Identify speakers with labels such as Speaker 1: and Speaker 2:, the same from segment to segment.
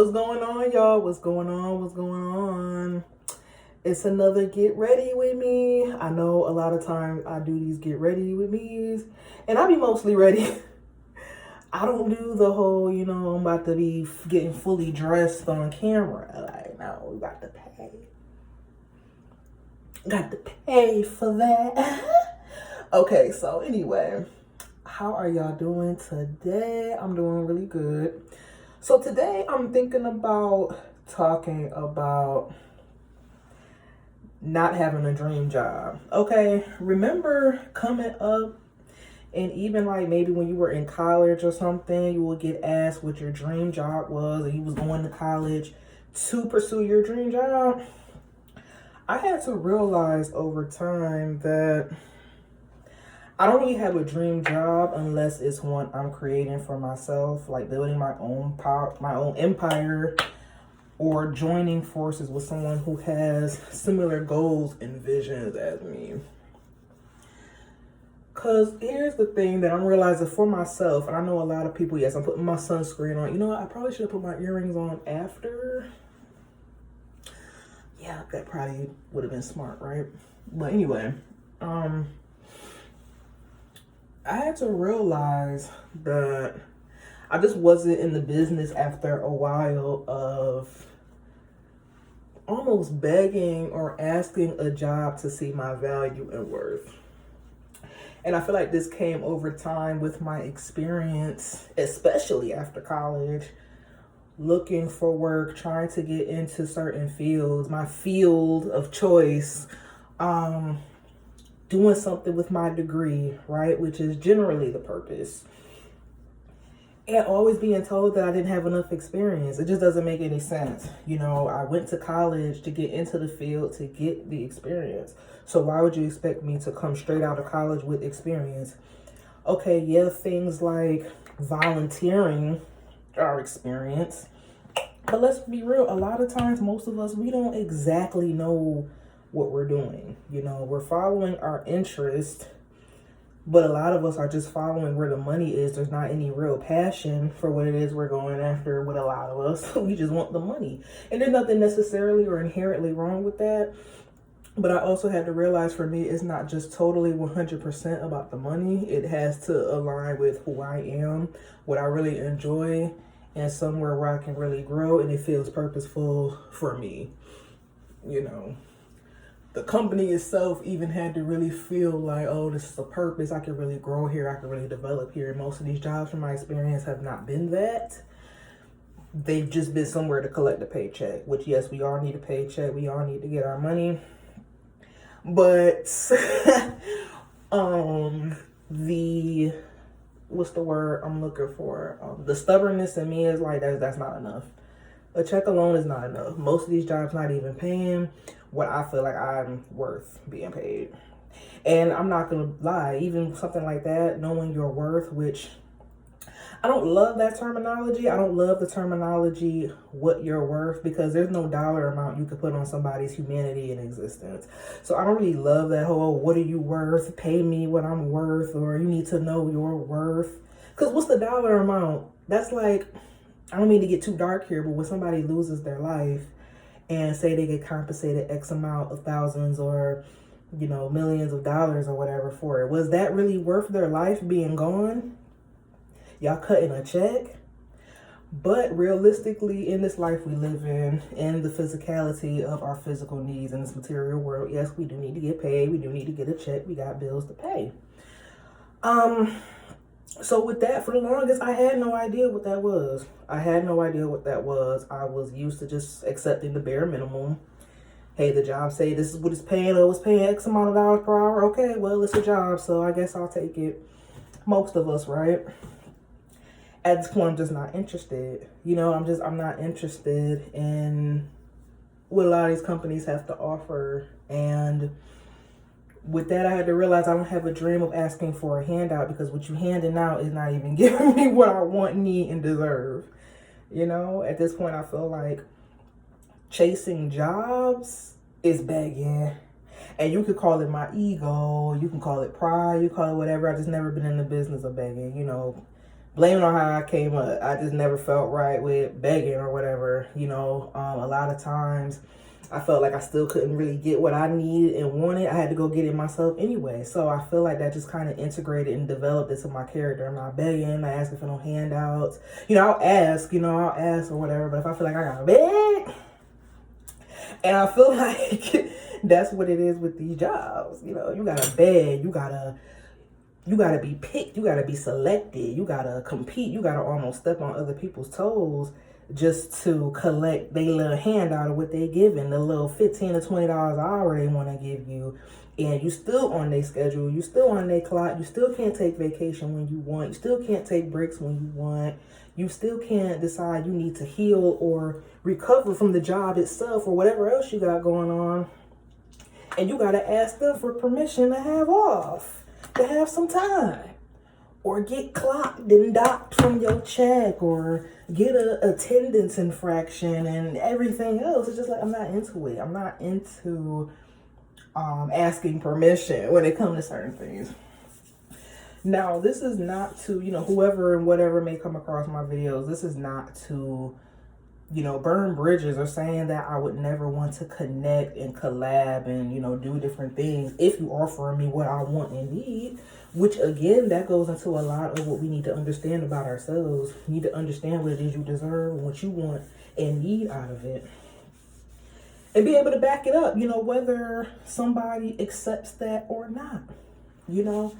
Speaker 1: What's going on, y'all? What's going on? What's going on? It's another get ready with me. I know a lot of times I do these get ready with me's, and I be mostly ready. I don't do the whole, I'm about to be getting fully dressed on camera. Like, no, we got to pay. Got to pay for that. Okay, so anyway, how are y'all doing today? I'm doing really good. So today I'm thinking about talking about not having a dream job. Okay, remember coming up and even like maybe when you were in college or something, you would get asked what your dream job was, and you was going to college to pursue your dream job. I had to realize over time that I don't really have a dream job unless it's one I'm creating for myself, like building my own power, my own empire, or joining forces with someone who has similar goals and visions as me. Because here's the thing that I'm realizing for myself, and I know a lot of people, yes, I'm putting my sunscreen on. You know what? I probably should have put my earrings on after. Yeah, that probably would have been smart, right? But anyway, I had to realize that I just wasn't in the business after a while of almost begging or asking a job to see my value and worth. And I feel like this came over time with my experience, especially after college, looking for work, trying to get into certain fields, my field of choice, doing something with my degree, right? Which is generally the purpose. And always being told that I didn't have enough experience. It just doesn't make any sense. I went to college to get into the field to get the experience. So why would you expect me to come straight out of college with experience? Okay, yeah, things like volunteering are experience. But let's be real, a lot of times, most of us, we don't exactly know what we're doing. We're following our interest, but a lot of us are just following where the money is. There's not any real passion for what it is we're going after with a lot of us. We just want the money. And there's nothing necessarily or inherently wrong with that. But I also had to realize for me, it's not just totally 100% about the money. It has to align with who I am, what I really enjoy, and somewhere where I can really grow and it feels purposeful for me. The company itself even had to really feel like, oh, this is a purpose. I can really grow here. I can really develop here. And most of these jobs, from my experience, have not been that. They've just been somewhere to collect a paycheck, which, yes, we all need a paycheck. We all need to get our money. But what's the word I'm looking for? The stubbornness in me is like, that's not enough. A check alone is not enough. Most of these jobs not even paying what I feel like I'm worth being paid. And I'm not gonna lie, even something like that, knowing your worth, which I don't love that terminology. I don't love the terminology, what you're worth, because there's no dollar amount you could put on somebody's humanity and existence. So I don't really love that whole, what are you worth? Pay me what I'm worth, or you need to know your worth. Because what's the dollar amount? That's like, I don't mean to get too dark here, but when somebody loses their life and say they get compensated X amount of thousands or, millions of dollars or whatever for it, was that really worth their life being gone? Y'all cutting a check? But realistically, in this life we live in the physicality of our physical needs in this material world, yes, we do need to get paid. We do need to get a check. We got bills to pay. So with that, for the longest, I had no idea what that was. I was used to just accepting the bare minimum. Hey, the job say this is what it's paying. Oh, it's paying X amount of dollars per hour. Okay, well, it's a job, so I guess I'll take it. Most of us, right? At this point, I'm just not interested. I'm not interested in what a lot of these companies have to offer. And with that, I had to realize I don't have a dream of asking for a handout, because what you handing out is not even giving me what I want, need, and deserve. At this point, I feel like chasing jobs is begging. And you could call it my ego, you can call it pride, you call it whatever. I just never been in the business of begging. blaming on how I came up. I just never felt right with begging or whatever. You know, a lot of times I felt like I still couldn't really get what I needed and wanted. I had to go get it myself anyway. So I feel like that just kind of integrated and developed into my character. I'm not begging, I'm not asking for no handouts. You know, I'll ask or whatever. But if I feel like I gotta beg, and I feel like that's what it is with these jobs. You know, you gotta beg, you gotta be picked, you gotta be selected, you gotta compete, you gotta almost step on other people's toes just to collect their little handout of what they giving, the little $15 to $20 an hour they want to give you. And you still on their schedule, you still on their clock, you still can't take vacation when you want, you still can't take breaks when you want, you still can't decide you need to heal or recover from the job itself or whatever else you got going on. And you gotta ask them for permission to have off, to have some time, or get clocked and docked from your check, or get a attendance infraction and everything else. It's just like, I'm not into it. I'm not into asking permission when it comes to certain things. Now, this is not to, you know, whoever and whatever may come across my videos, this is not to, you know, burn bridges or saying that I would never want to connect and collab and, you know, do different things if you offer me what I want and need, which again, that goes into a lot of what we need to understand about ourselves. You need to understand what it is you deserve and what you want and need out of it. And be able to back it up, you know, whether somebody accepts that or not. You know,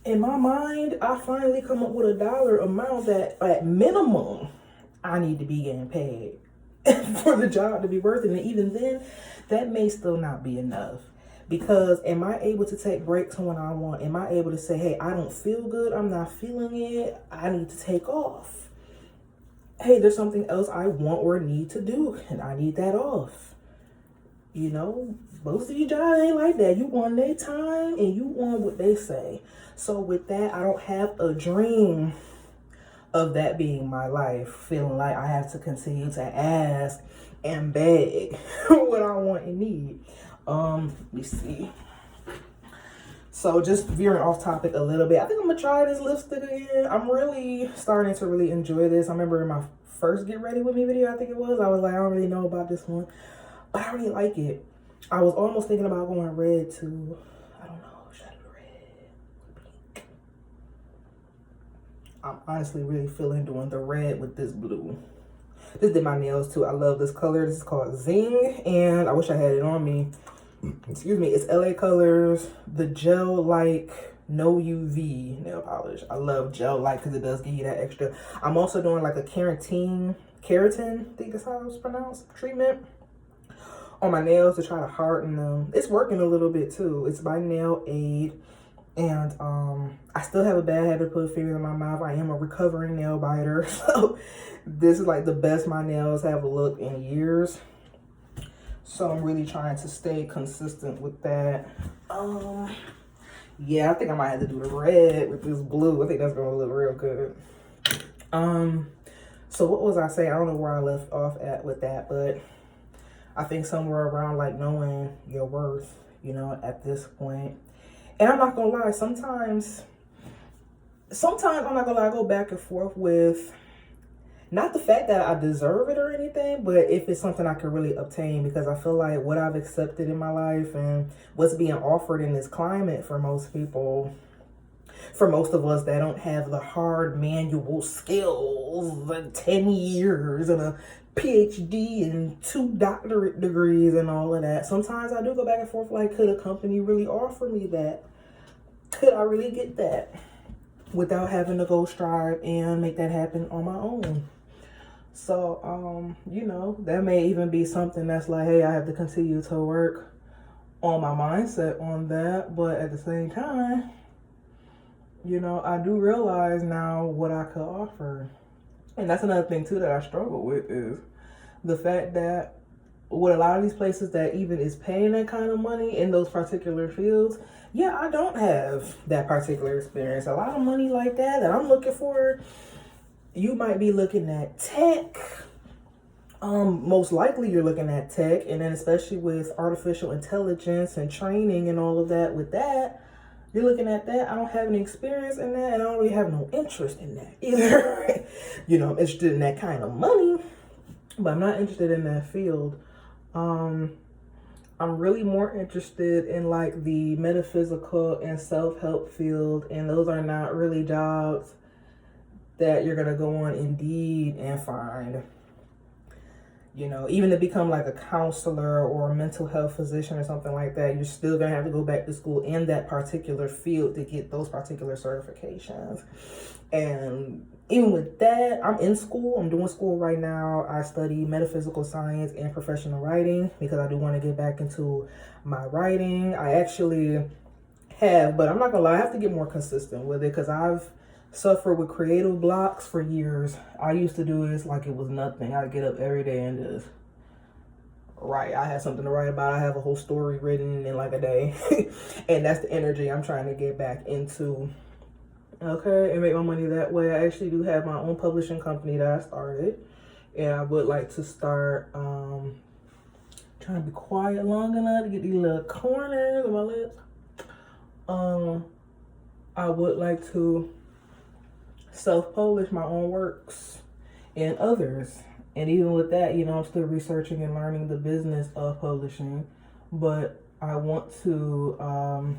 Speaker 1: in my mind, I finally come up with a dollar amount that at minimum I need to be getting paid for the job to be worth it. And even then, that may still not be enough. Because am I able to take breaks when I want? Am I able to say, hey, I don't feel good, I'm not feeling it, I need to take off. Hey, there's something else I want or need to do, and I need that off. You know, most of you jobs ain't like that. You want their time and you want what they say. So with that, I don't have a dream of that being my life, feeling like I have to continue to ask and beg what I want and need. Let me see. So just veering off topic a little bit, I think I'm gonna try this lipstick again. I'm really starting to really enjoy this. I remember in my first Get Ready With Me video, I think it was, I was like, I don't really know about this one, but I really like it. I was almost thinking about going red too. I don't know, should I do red? Pink? I'm honestly really feeling doing the red with this blue. This did my nails too. I love this color. This is called Zing, and I wish I had it on me. Excuse me. It's LA Colors, the gel like no UV nail polish. I love gel like because it does give you that extra. I'm also doing like a keratin, I think that's how it's pronounced, treatment on my nails to try to harden them. It's working a little bit too. It's by Nail Aid. And I still have a bad habit of putting fingers in my mouth. I am a recovering nail biter. So this is like the best my nails have looked in years. So I'm really trying to stay consistent with that. Yeah, I think I might have to do the red with this blue. I think that's gonna look real good. So what was I saying? I don't know where I left off at with that, but I think somewhere around like knowing your worth, you know, at this point. And I'm not gonna lie, sometimes I'm not gonna lie, I go back and forth with not the fact that I deserve it or anything, but if it's something I can really obtain, because I feel like what I've accepted in my life and what's being offered in this climate for most people, for most of us that don't have the hard manual skills and 10 years and a PhD and 2 doctorate degrees and all of that, sometimes I do go back and forth like, could a company really offer me that? Could I really get that without having to go strive and make that happen on my own? So, you know, that may even be something that's like, hey, I have to continue to work on my mindset on that. But at the same time, you know, I do realize now what I could offer. And that's another thing too that I struggle with is the fact that with a lot of these places that even is paying that kind of money in those particular fields, yeah, I don't have that particular experience. A lot of money like that I'm looking for, you might be looking at tech. Most likely you're looking at tech, and then especially with artificial intelligence and training and all of that with that, you're looking at that. I don't have any experience in that, and I don't really have no interest in that either. You know, I'm interested in that kind of money, but I'm not interested in that field. I'm really more interested in like the metaphysical and self-help field, and those are not really jobs that you're gonna go on Indeed and find. You know, even to become like a counselor or a mental health physician or something like that, you're still gonna have to go back to school in that particular field to get those particular certifications. And even with that, I'm in school. I'm doing school right now. I study metaphysical science and professional writing because I do want to get back into my writing. I actually have, but I'm not gonna lie, I have to get more consistent with it because I've suffered with creative blocks for years. I used to do this like it was nothing. I'd get up every day and just write. I had something to write about. I have a whole story written in like a day. And that's the energy I'm trying to get back into. Okay, and make my money that way. I actually do have my own publishing company that I started. And I would like to start trying to be quiet long enough to get these little corners of my lips. I would like to self-publish my own works and others, and even with that, you know, I'm still researching and learning the business of publishing, but I want to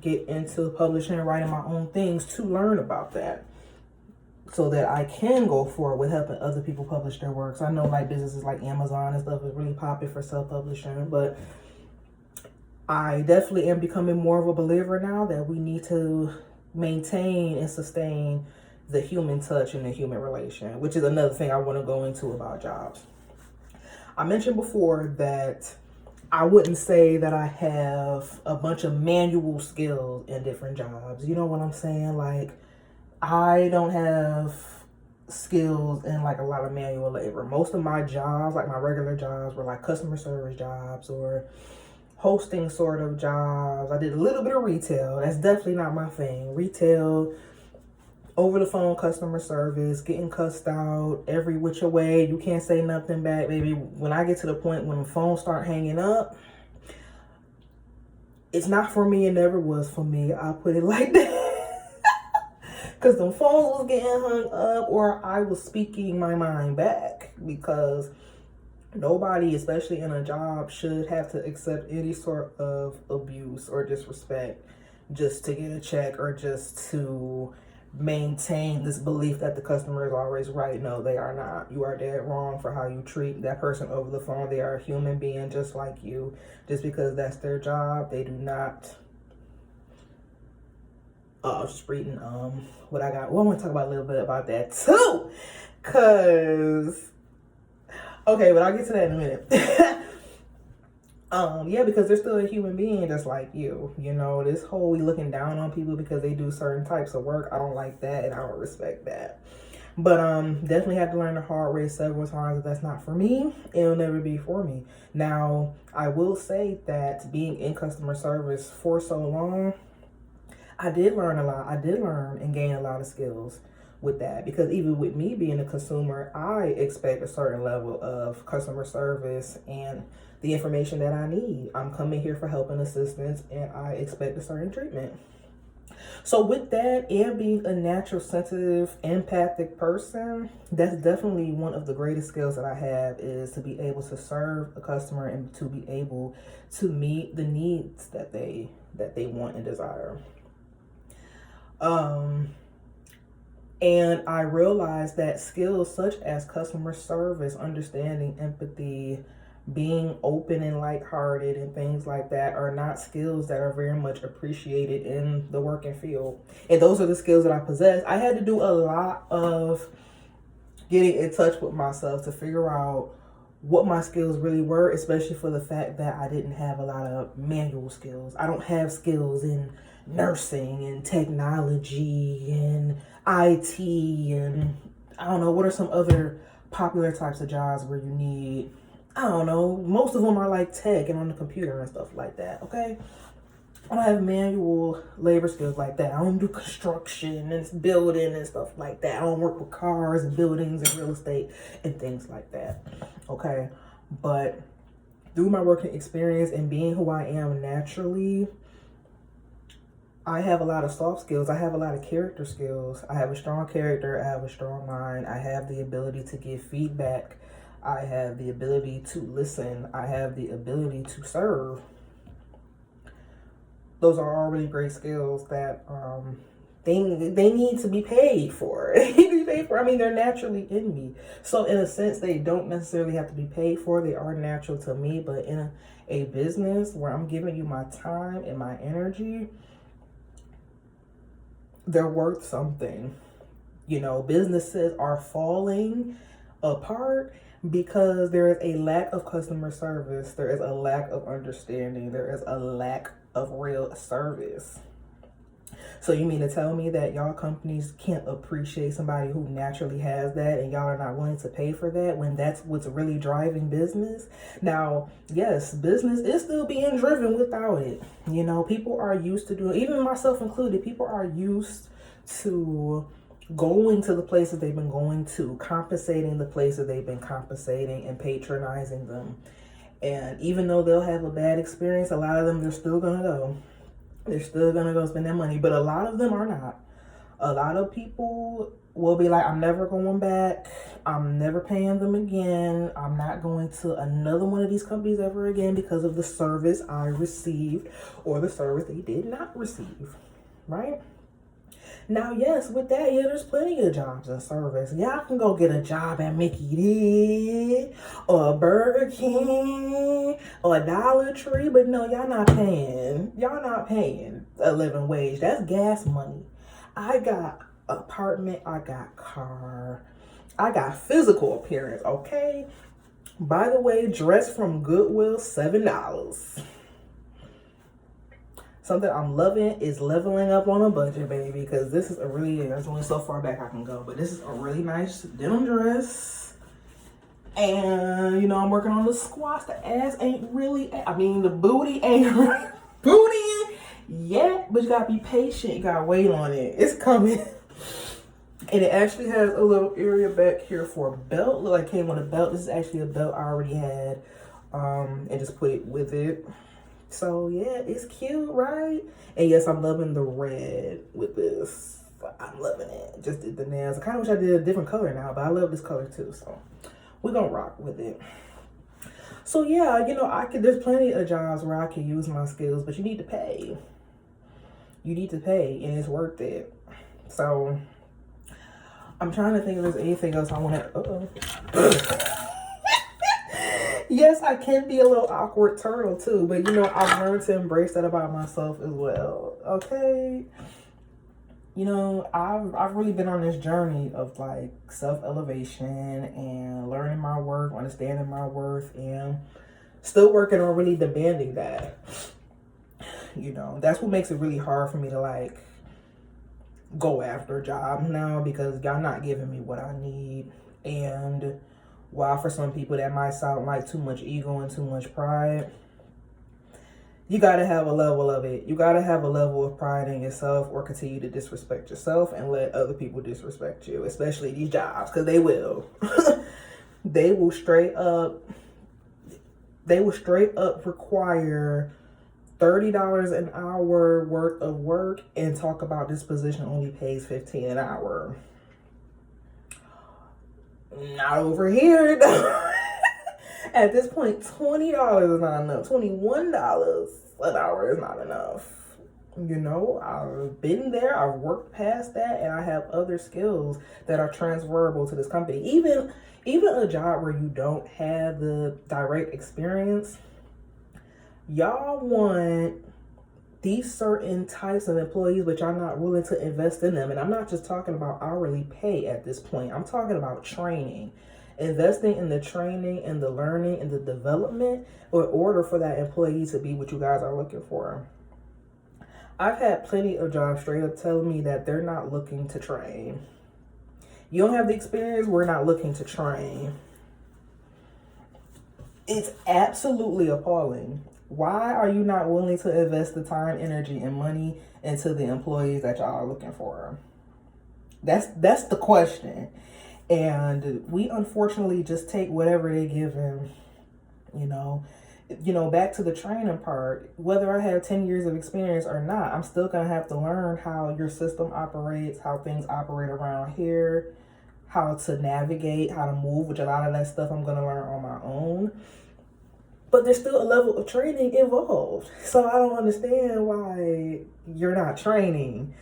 Speaker 1: get into publishing and writing my own things to learn about that so that I can go forward with helping other people publish their works. I know like businesses like Amazon and stuff is really popular for self-publishing, but I definitely am becoming more of a believer now that we need to maintain and sustain the human touch and the human relation, which is another thing I want to go into about jobs. I mentioned before that I wouldn't say that I have a bunch of manual skills in different jobs. You know what I'm saying? Like, I don't have skills in like a lot of manual labor. Most of my jobs, like my regular jobs, were like customer service jobs or hosting sort of jobs. I did a little bit of retail. That's definitely not my thing. Retail, over the phone customer service, getting cussed out every which way. You can't say nothing back, baby. When I get to the point when the phones start hanging up, it's not for me. It never was for me. I'll put it like that. Because the phones was getting hung up or I was speaking my mind back, because nobody, especially in a job, should have to accept any sort of abuse or disrespect just to get a check or just to maintain this belief that the customer is always right. No, they are not. You are dead wrong for how you treat that person over the phone. They are a human being just like you. Just because that's their job, they do not. Just reading what I got. Well, I want to talk about a little bit about that too, cause. Okay, but I'll get to that in a minute. Yeah, because they're still a human being just like you. You know, this whole we looking down on people because they do certain types of work, I don't like that and I don't respect that. But definitely had to learn the hard way several times that that's not for me. It'll never be for me. Now, I will say that being in customer service for so long, I did learn a lot. I did learn and gain a lot of skills with that, because even with me being a consumer, I expect a certain level of customer service and the information that I need. I'm coming here for help and assistance, and I expect a certain treatment. So with that, and being a natural, sensitive, empathic person, that's definitely one of the greatest skills that I have, is to be able to serve a customer and to be able to meet the needs that they want and desire. And I realized that skills such as customer service, understanding, empathy, being open and lighthearted and things like that are not skills that are very much appreciated in the working field. And those are the skills that I possess. I had to do a lot of getting in touch with myself to figure out what my skills really were, especially for the fact that I didn't have a lot of manual skills. I don't have skills in nursing and technology and IT and I don't know, what are some other popular types of jobs where you need, I don't know, most of them are like tech and on the computer and stuff like that, okay? I don't have manual labor skills like that. I don't do construction and building and stuff like that. I don't work with cars and buildings and real estate and things like that, okay? But through my working experience and being who I am naturally, I have a lot of soft skills. I have a lot of character skills. I have a strong character. I have a strong mind. I have the ability to give feedback. I have the ability to listen. I have the ability to serve. Those are all really great skills that they need to be paid for. They need to be paid for. I mean, they're naturally in me. So in a sense, they don't necessarily have to be paid for. They are natural to me. But in a business where I'm giving you my time and my energy, they're worth something. You know, businesses are falling apart because there is a lack of customer service. There is a lack of understanding. There is a lack of real service. So you mean to tell me that y'all companies can't appreciate somebody who naturally has that, and y'all are not willing to pay for that when that's what's really driving business? Now, yes, business is still being driven without it. You know, people are used to doing, even myself included, people are used to going to the places they've been going to, compensating the places they've been compensating, and patronizing them. And even though they'll have a bad experience, a lot of them, they're still gonna go. They're still gonna go spend their money, but a lot of them are not. A lot of people will be like, I'm never going back. I'm never paying them again. I'm not going to another one of these companies ever again because of the service I received or the service they did not receive, right? Now, yes, with that, yeah, there's plenty of jobs in service. Yeah, I can go get a job at Mickey D's or Burger King or Dollar Tree, but no, y'all not paying. Y'all not paying a living wage. That's gas money. I got apartment, I got car, I got physical appearance, okay? By the way, dress from Goodwill, $7. Something I'm loving is leveling up on a budget, baby, because this is a really, there's only so far back I can go, but this is a really nice denim dress. And, you know, I'm working on the squats. The ass ain't really, I mean, the booty ain't really booty yet, but you gotta be patient. You gotta wait on it. It's coming. And it actually has a little area back here for a belt. Look like it came with a belt. This is actually a belt I already had, and just put it with it. So yeah, it's cute, right? And yes, I'm loving the red with this. I'm loving it. Just did the nails. I kind of wish I did a different color now, but I love this color too. So we're gonna rock with it. So yeah, you know, there's plenty of jobs where I can use my skills, but you need to pay. You need to pay, and it's worth it. So I'm trying to think if there's anything else I want to. Yes, I can be a little awkward turtle too, but you know, I've learned to embrace that about myself as well. Okay. You know, I've really been on this journey of like self-elevation and learning my worth, understanding my worth, and still working on really demanding that. You know, that's what makes it really hard for me to like go after jobs now, because y'all not giving me what I need. And while for some people that might sound like too much ego and too much pride, you gotta have a level of it. You gotta have a level of pride in yourself, or continue to disrespect yourself and let other people disrespect you, especially these jobs, because they will. They will straight up require $30 an hour worth of work and talk about this position only pays $15 an hour. Not over here. At this point, $20 is not enough. $21 an hour is not enough. You know, I've been there, I've worked past that, and I have other skills that are transferable to this company. Even a job where you don't have the direct experience, y'all want these certain types of employees, but y'all not willing to invest in them. And I'm not just talking about hourly pay at this point. I'm talking about training. Investing in the training and the learning and the development in order for that employee to be what you guys are looking for. I've had plenty of jobs straight up tell me that they're not looking to train. You don't have the experience, we're not looking to train. It's absolutely appalling. Why are you not willing to invest the time, energy, and money into the employees that y'all are looking for? That's the question. And we unfortunately just take whatever they give him, you know. you know, back to the training part, whether I have 10 years of experience or not, I'm still going to have to learn how your system operates, how things operate around here, how to navigate, how to move, which a lot of that stuff I'm going to learn on my own. But there's still a level of training involved. So I don't understand why you're not training.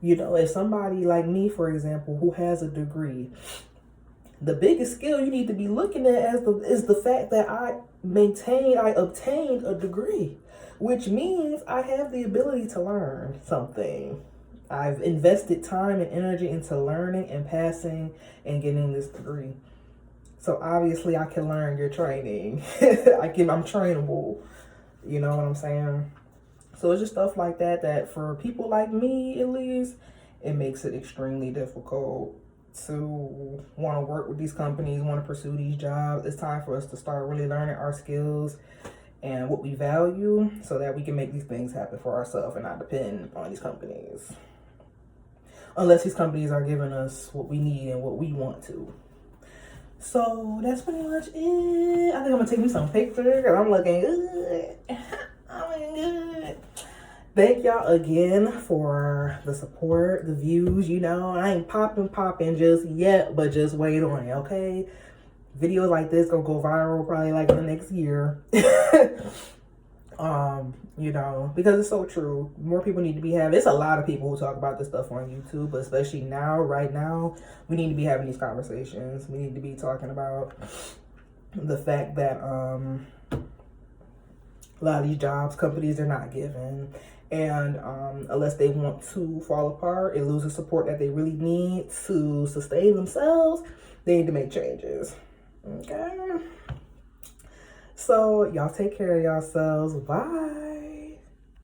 Speaker 1: You know, if somebody like me, for example, who has a degree, the biggest skill you need to be looking at is the fact that I obtained a degree, which means I have the ability to learn something. I've invested time and energy into learning and passing and getting this degree. So obviously I can learn your training. I'm trainable. You know what I'm saying? So it's just stuff like that, that for people like me, at least, it makes it extremely difficult to want to work with these companies, want to pursue these jobs. It's time for us to start really learning our skills and what we value so that we can make these things happen for ourselves and not depend on these companies. Unless these companies are giving us what we need and what we want to. So that's pretty much it. I think I'm gonna take me some pictures because I'm looking good. I'm looking good. Thank y'all again for the support, the views. You know, I ain't popping just yet, but just wait on it, okay? Videos like this gonna go viral probably like in the next year. You know, because it's so true. More people need to be having, it's a lot of people who talk about this stuff on YouTube, but especially now, right now, we need to be having these conversations. We need to be talking about the fact that a lot of these jobs, companies, they're not giving. And unless they want to fall apart and lose the support that they really need to sustain themselves, they need to make changes. Okay? So y'all take care of yourselves. Bye.